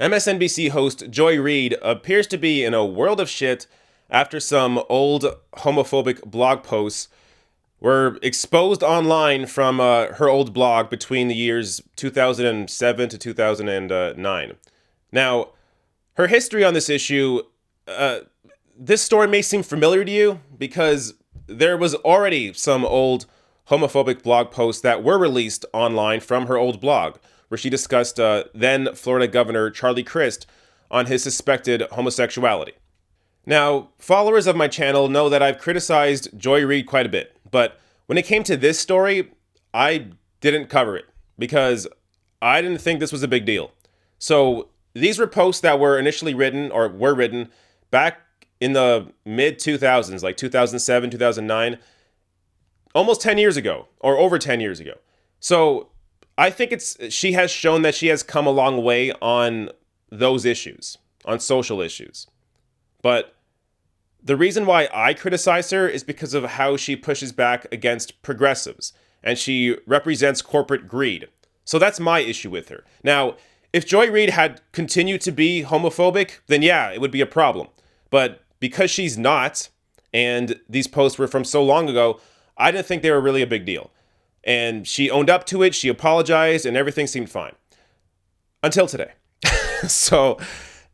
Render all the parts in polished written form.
MSNBC host Joy Reid appears to be in a world of shit after some old homophobic blog posts were exposed online from her old blog between the years 2007 to 2009. Now, her history on this issue, this story may seem familiar to you because there was already some old homophobic blog posts that were released online from her old blog, where she discussed then Florida Governor Charlie Crist on his suspected homosexuality. Now, followers of my channel know that I've criticized Joy Reid quite a bit, but when it came to this story, I didn't cover it because I didn't think this was a big deal. So these were posts that were initially written back in the mid 2000s, like 2007, 2009, almost 10 years ago or over 10 years ago. So I think she has shown that she has come a long way on those issues, on social issues. But the reason why I criticize her is because of how she pushes back against progressives, and she represents corporate greed. So that's my issue with her. Now, if Joy Reid had continued to be homophobic, then yeah, it would be a problem. But because she's not, and these posts were from so long ago, I didn't think they were really a big deal. And she owned up to it, she apologized, and everything seemed fine. Until today. So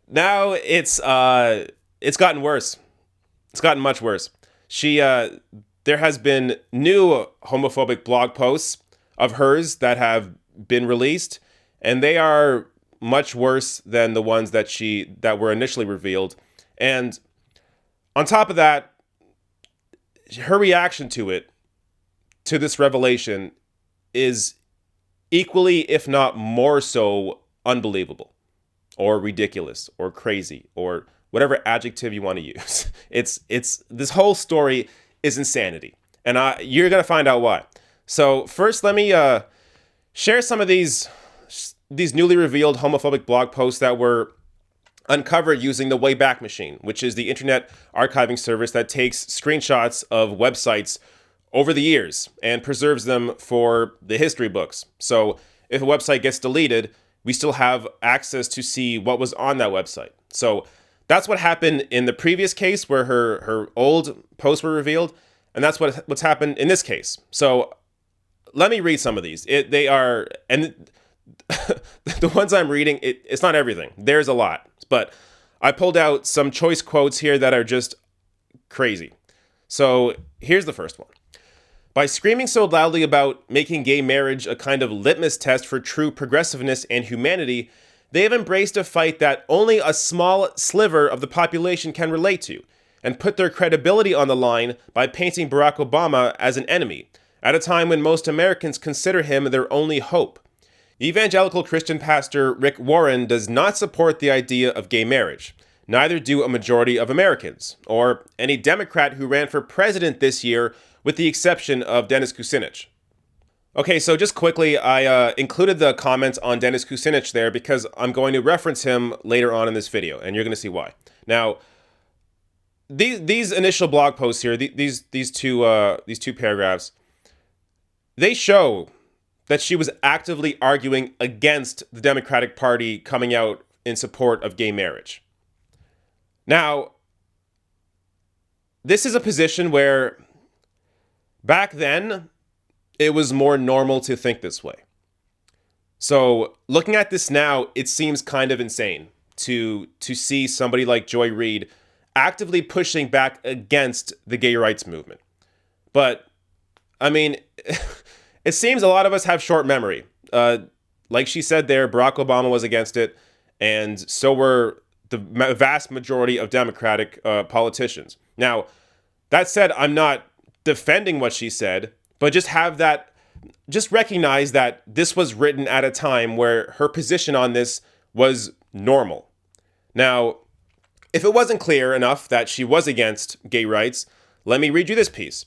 now it's gotten worse. It's gotten much worse. There has been new homophobic blog posts of hers that have been released, and they are much worse than the ones that were initially revealed. And on top of that, her reaction to this revelation is equally, if not more so, unbelievable or ridiculous or crazy or whatever adjective you want to use. It's this whole story is insanity, and you're gonna find out why. So first, let me share some of these newly revealed homophobic blog posts that were uncovered using the Wayback Machine, which is the internet archiving service that takes screenshots of websites over the years and preserves them for the history books. So if a website gets deleted, we still have access to see what was on that website. So that's what happened in the previous case where her old posts were revealed, and that's what's happened in this case. So let me read some of these. The ones I'm reading, it's not everything. There's a lot, but I pulled out some choice quotes here that are just crazy. So here's the first one. By screaming so loudly about making gay marriage a kind of litmus test for true progressiveness and humanity, they have embraced a fight that only a small sliver of the population can relate to, and put their credibility on the line by painting Barack Obama as an enemy, at a time when most Americans consider him their only hope. Evangelical Christian pastor Rick Warren does not support the idea of gay marriage. Neither do a majority of Americans, or any Democrat who ran for president this year, with the exception of Dennis Kucinich. Okay, so just quickly, I included the comments on Dennis Kucinich there because I'm going to reference him later on in this video, and you're going to see why. Now, these initial blog posts here, these two paragraphs, they show that she was actively arguing against the Democratic Party coming out in support of gay marriage. Now, this is a position where back then, it was more normal to think this way. So looking at this now, it seems kind of insane to see somebody like Joy Reid actively pushing back against the gay rights movement. But, I mean, it seems a lot of us have short memory. Like she said there, Barack Obama was against it, and so were the vast majority of Democratic politicians. Now, that said, I'm not defending what she said, but just recognize that this was written at a time where her position on this was normal. Now, if it wasn't clear enough that she was against gay rights, let me read you this piece.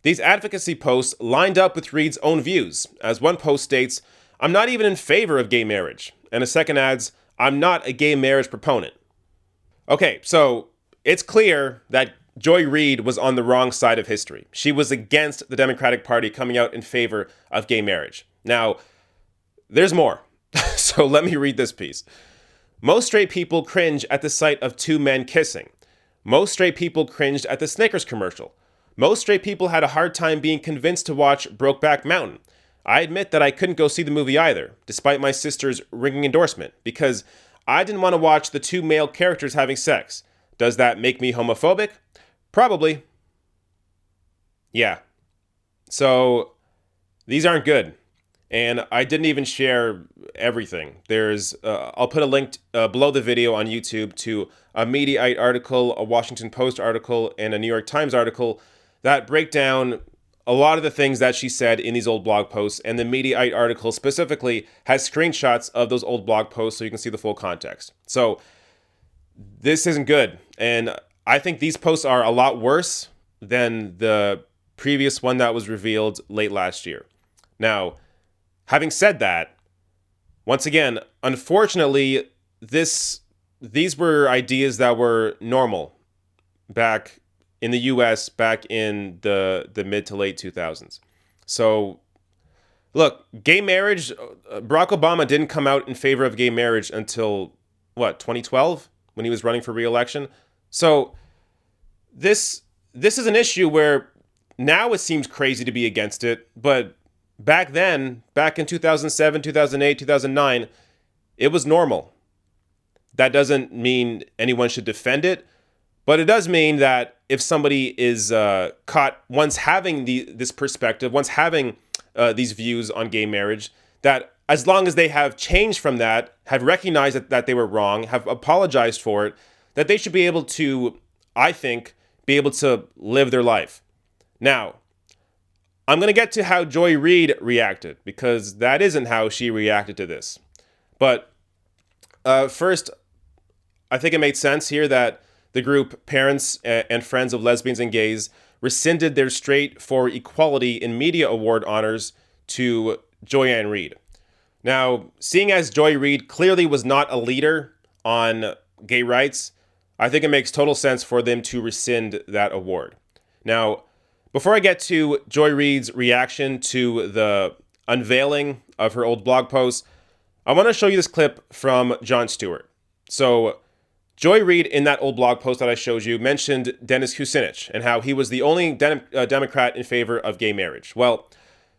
These advocacy posts lined up with Reid's own views, as one post states, "I'm not even in favor of gay marriage," and a second adds, "I'm not a gay marriage proponent." Okay, so it's clear that Joy Reid was on the wrong side of history. She was against the Democratic Party coming out in favor of gay marriage. Now, there's more. So let me read this piece. Most straight people cringe at the sight of two men kissing. Most straight people cringed at the Snickers commercial. Most straight people had a hard time being convinced to watch Brokeback Mountain. I admit that I couldn't go see the movie either, despite my sister's ringing endorsement, because I didn't want to watch the two male characters having sex. Does that make me homophobic? Probably. Yeah. So, these aren't good. And I didn't even share everything. I'll put a link below the video on YouTube to a Mediaite article, a Washington Post article, and a New York Times article that break down a lot of the things that she said in these old blog posts. And the Mediaite article specifically has screenshots of those old blog posts so you can see the full context. So this isn't good. And I think these posts are a lot worse than the previous one that was revealed late last year. Now, having said that, once again, unfortunately, these were ideas that were normal back in the US back in the mid to late 2000s. So, look, gay marriage, Barack Obama didn't come out in favor of gay marriage until, 2012? When he was running for re-election? So, this is an issue where now it seems crazy to be against it, but back then, back in 2007, 2008, 2009, it was normal. That doesn't mean anyone should defend it, but it does mean that if somebody is caught once having this perspective, once having these views on gay marriage, that as long as they have changed from that, have recognized that they were wrong, have apologized for it, that they should be able to, I think, be able to live their life. Now, I'm going to get to how Joy Reid reacted, because that isn't how she reacted to this. But first, I think it made sense here that the group Parents and Friends of Lesbians and Gays rescinded their Straight for Equality in Media Award honors to Joy Reid. Now, seeing as Joy Reid clearly was not a leader on gay rights, I think it makes total sense for them to rescind that award. Now, before I get to Joy Reid's reaction to the unveiling of her old blog posts, I want to show you this clip from Jon Stewart. So, Joy Reid, in that old blog post that I showed you, mentioned Dennis Kucinich and how he was the only Democrat in favor of gay marriage. Well,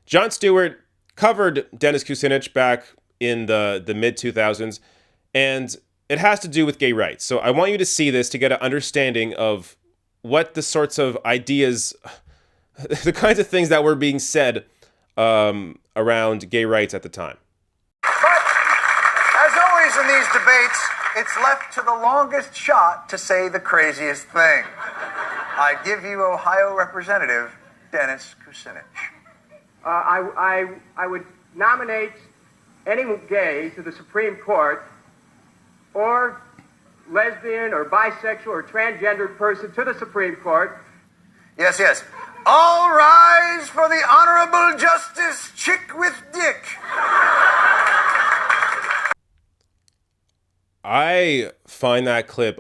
Jon Stewart covered Dennis Kucinich back in the mid-2000s, and it has to do with gay rights. So I want you to see this to get an understanding of what the sorts of ideas, the kinds of things that were being said around gay rights at the time. But, as always in these debates, it's left to the longest shot to say the craziest thing. I give you Ohio Representative Dennis Kucinich. I would nominate any gay to the Supreme Court, or lesbian or bisexual or transgendered person to the Supreme Court. Yes, yes. All rise for the Honorable Justice Chick with Dick. I find that clip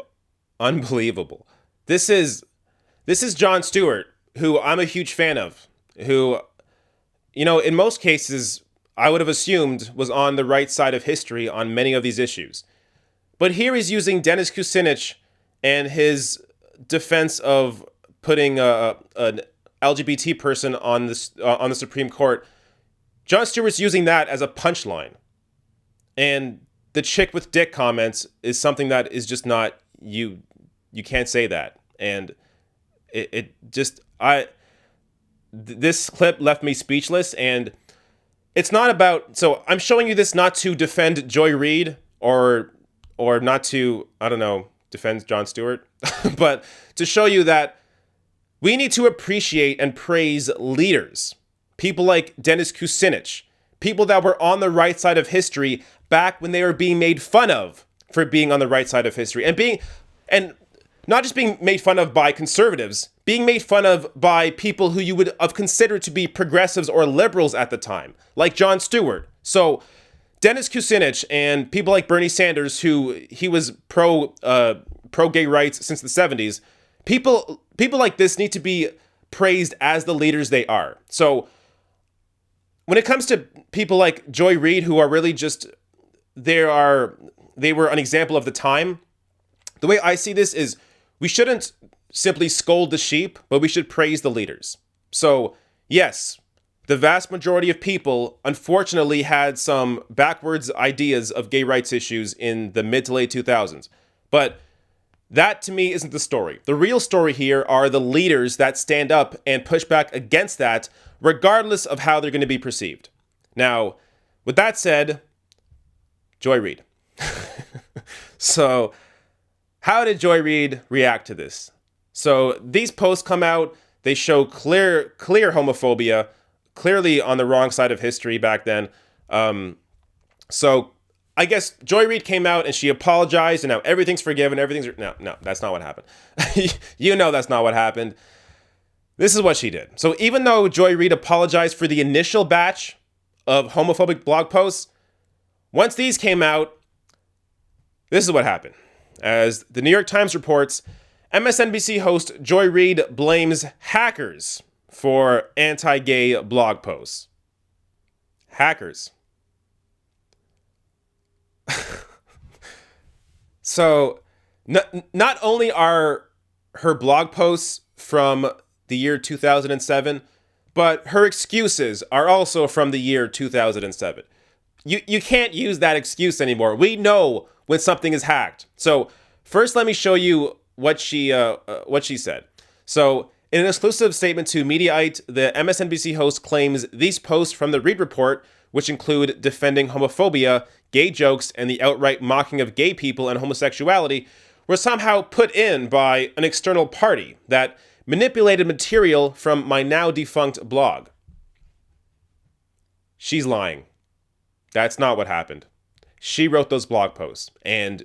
unbelievable. This is Jon Stewart, who I'm a huge fan of, who, in most cases, I would have assumed was on the right side of history on many of these issues. But here he's using Dennis Kucinich and his defense of putting an LGBT person on the Supreme Court. Jon Stewart's using that as a punchline. And the chick with dick comments is something that is just not, you can't say that. And this clip left me speechless, and it's not about, so I'm showing you this not to defend Joy Reid or not to, defend Jon Stewart, but to show you that we need to appreciate and praise leaders. People like Dennis Kucinich, people that were on the right side of history back when they were being made fun of for being on the right side of history, and not just being made fun of by conservatives, being made fun of by people who you would have considered to be progressives or liberals at the time, like Jon Stewart. So Dennis Kucinich and people like Bernie Sanders, who he was pro gay rights since the 70s, people like this need to be praised as the leaders they are. So when it comes to people like Joy Reid, who are really just, they were an example of the time, the way I see this is we shouldn't simply scold the sheep, but we should praise the leaders. So, yes, the vast majority of people, unfortunately, had some backwards ideas of gay rights issues in the mid to late 2000s. But that, to me, isn't the story. The real story here are the leaders that stand up and push back against that, regardless of how they're going to be perceived. Now, with that said, Joy Reid. So, how did Joy Reid react to this? So, these posts come out, they show clear homophobia, clearly on the wrong side of history back then. So, I guess Joy Reid came out and she apologized and now everything's forgiven, No, that's not what happened. You know that's not what happened. This is what she did. So, even though Joy Reid apologized for the initial batch of homophobic blog posts, once these came out, this is what happened. As the New York Times reports, MSNBC host Joy Reid blames hackers for anti-gay blog posts. Hackers. So, not only are her blog posts from the year 2007, but her excuses are also from the year 2007. You can't use that excuse anymore. We know when something is hacked. So first, let me show you what she said. So in an exclusive statement to Mediaite, the MSNBC host claims these posts from the Reid report, which include defending homophobia, gay jokes, and the outright mocking of gay people and homosexuality, were somehow put in by an external party that manipulated material from my now defunct blog. She's lying. That's not what happened. She wrote those blog posts, and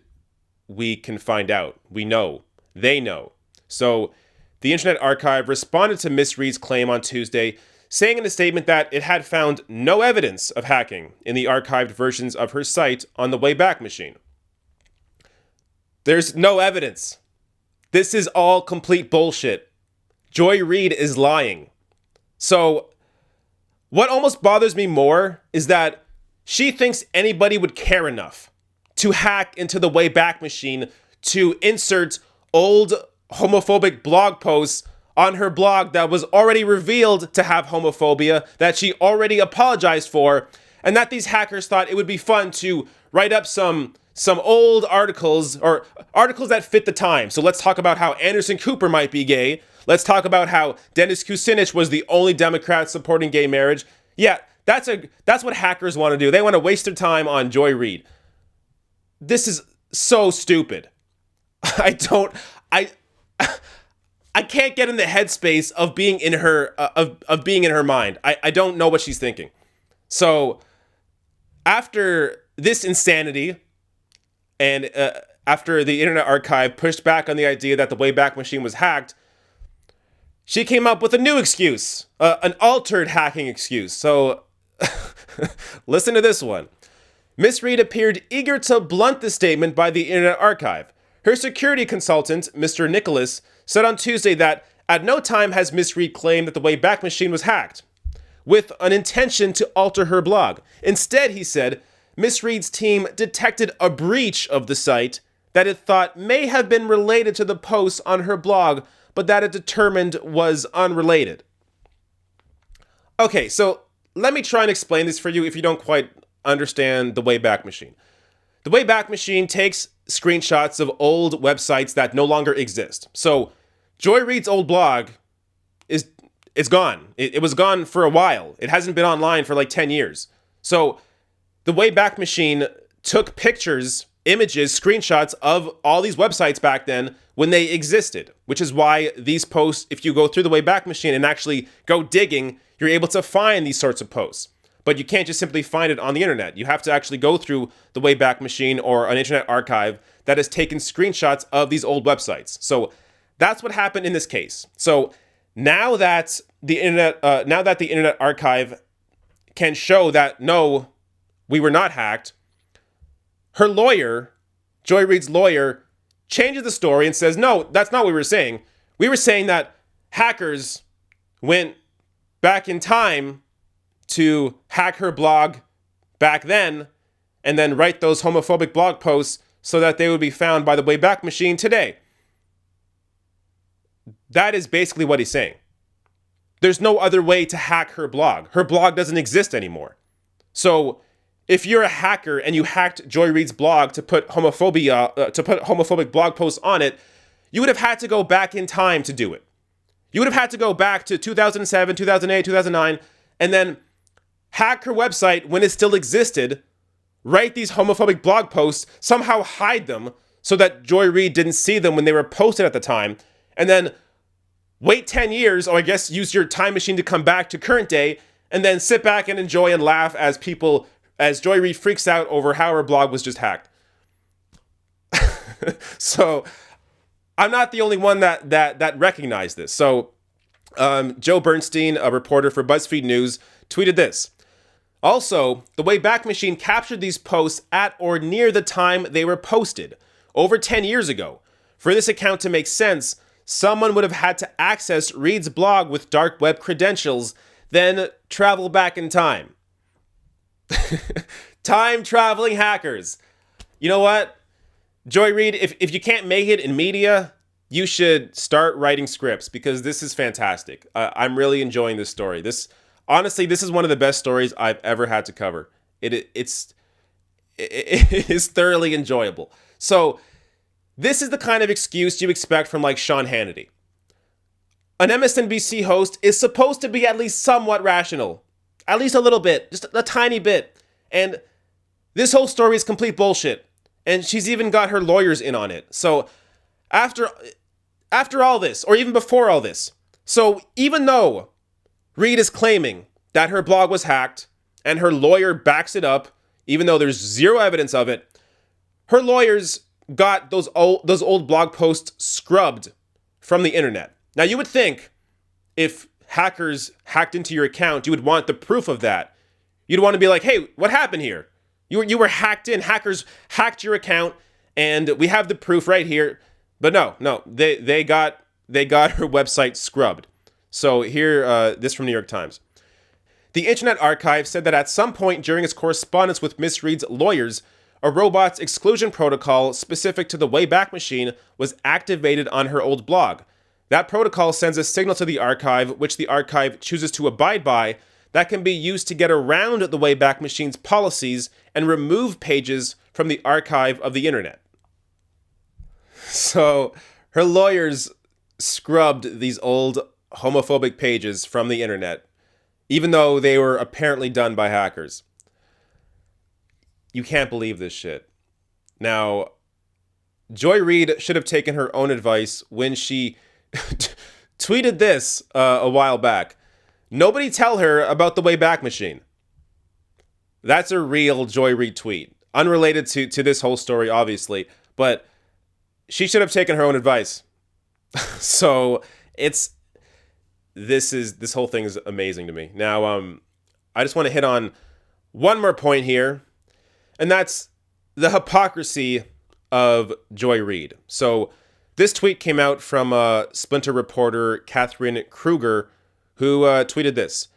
we can find out. We know. They know. So the Internet Archive responded to Miss Reid's claim on Tuesday, saying in a statement that it had found no evidence of hacking in the archived versions of her site on the Wayback Machine. There's no evidence. This is all complete bullshit. Joy Reid is lying. So what almost bothers me more is that she thinks anybody would care enough to hack into the Wayback Machine to insert old homophobic blog posts on her blog that was already revealed to have homophobia, that she already apologized for, and that these hackers thought it would be fun to write up some old articles or articles that fit the time. So let's talk about how Anderson Cooper might be gay. Let's talk about how Dennis Kucinich was the only Democrat supporting gay marriage. Yeah, that's what hackers want to do. They want to waste their time on Joy Reid. This is so stupid. I can't get in the headspace of being in her of being in her mind. I don't know what she's thinking. So after this insanity, and after the Internet Archive pushed back on the idea that the Wayback Machine was hacked, she came up with a new excuse, an altered hacking excuse. So listen to this one. Miss Reid appeared eager to blunt the statement by the Internet Archive. Her security consultant, Mr. Nicholas, said on Tuesday that at no time has Miss Reid claimed that the Wayback Machine was hacked with an intention to alter her blog. Instead, he said, Miss Reid's team detected a breach of the site that it thought may have been related to the posts on her blog, but that it determined was unrelated. Okay, so let me try and explain this for you if you don't quite understand the Wayback Machine. The Wayback Machine takes screenshots of old websites that no longer exist. So Joy Reid's old blog is gone. It was gone for a while. It hasn't been online for like 10 years. So the Wayback Machine took pictures, images, screenshots of all these websites back then when they existed, which is why these posts, if you go through the Wayback Machine and actually go digging, you're able to find these sorts of posts. But you can't just simply find it on the internet. You have to actually go through the Wayback Machine or an Internet Archive that has taken screenshots of these old websites. So that's what happened in this case. So now that the Internet Archive can show that no, we were not hacked, her lawyer, Joy Reid's lawyer, changes the story and says, no, that's not what we were saying. We were saying that hackers went back in time to hack her blog back then and then write those homophobic blog posts so that they would be found by the Wayback Machine today. That is basically what he's saying. There's no other way to hack her blog. Her blog doesn't exist anymore. So if you're a hacker and you hacked Joy Reid's blog to put homophobic blog posts on it, you would have had to go back in time to do it. You would have had to go back to 2007, 2008, 2009, and then hack her website when it still existed, write these homophobic blog posts, somehow hide them so that Joy Reid didn't see them when they were posted at the time, and then wait 10 years, or I guess use your time machine to come back to current day, and then sit back and enjoy and laugh as Joy Reid freaks out over how her blog was just hacked. So I'm not the only one that recognized this. So Joe Bernstein, a reporter for BuzzFeed News, tweeted this. Also, the Wayback Machine captured these posts at or near the time they were posted, over 10 years ago. For this account to make sense, someone would have had to access Reid's blog with dark web credentials, then travel back in time. Time traveling hackers. You know what? Joy Reid, if you can't make it in media, you should start writing scripts, because this is fantastic. I'm really enjoying this story. Honestly, this is one of the best stories I've ever had to cover. It is thoroughly enjoyable. So this is the kind of excuse you expect from like Sean Hannity. An MSNBC host is supposed to be at least somewhat rational. At least a little bit. Just a tiny bit. And this whole story is complete bullshit. And she's even got her lawyers in on it. So after all this, or even before all this, so even though Reid is claiming that her blog was hacked and her lawyer backs it up, even though there's zero evidence of it, her lawyers got those old blog posts scrubbed from the internet. Now, you would think if hackers hacked into your account, you would want the proof of that. You'd want to be like, hey, what happened here? You were hacked in. Hackers hacked your account, and we have the proof right here. But no, they got her website scrubbed. So here, this from New York Times. The Internet Archive said that at some point during its correspondence with Miss Reid's lawyers, a robot's exclusion protocol specific to the Wayback Machine was activated on her old blog. That protocol sends a signal to the archive, which the archive chooses to abide by, that can be used to get around the Wayback Machine's policies and remove pages from the archive of the internet. So her lawyers scrubbed these old homophobic pages from the internet, even though they were apparently done by hackers. You can't believe this shit. Now, Joy Reid should have taken her own advice when she tweeted this a while back. Nobody tell her about the Wayback Machine. That's a real Joy Reid tweet. Unrelated to this whole story, obviously. But she should have taken her own advice. So this whole thing is amazing to me. Now, I just want to hit on one more point here. And that's the hypocrisy of Joy Reid. So this tweet came out from Splinter reporter Catherine Kruger, who tweeted this.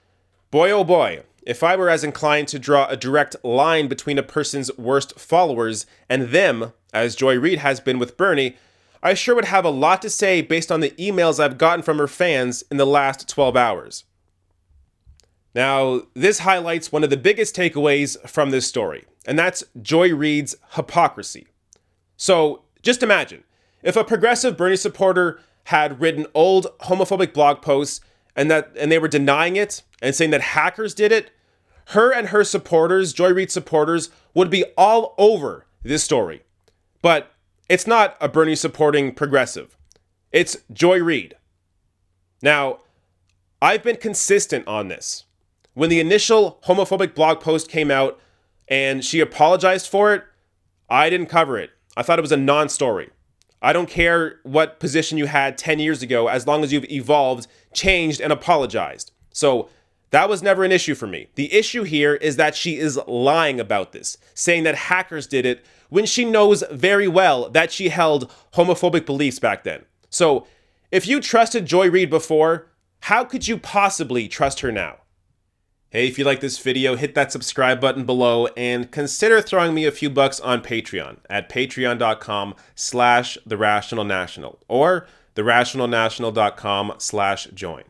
Boy, oh boy, if I were as inclined to draw a direct line between a person's worst followers and them, as Joy Reid has been with Bernie, I sure would have a lot to say based on the emails I've gotten from her fans in the last 12 hours. Now, this highlights one of the biggest takeaways from this story, and that's Joy Reid's hypocrisy. So, just imagine, if a progressive Bernie supporter had written old homophobic blog posts and they were denying it and saying that hackers did it, her and her supporters, Joy Reid supporters, would be all over this story. But it's not a Bernie supporting progressive. It's Joy Reid. Now, I've been consistent on this. When the initial homophobic blog post came out and she apologized for it, I didn't cover it. I thought it was a non-story. I don't care what position you had 10 years ago, as long as you've evolved, changed, and apologized. So that was never an issue for me. The issue here is that she is lying about this, saying that hackers did it when she knows very well that she held homophobic beliefs back then. So if you trusted Joy Reid before, how could you possibly trust her now? Hey, if you like this video, hit that subscribe button below and consider throwing me a few bucks on Patreon at patreon.com/therationalnational or therationalnational.com/join.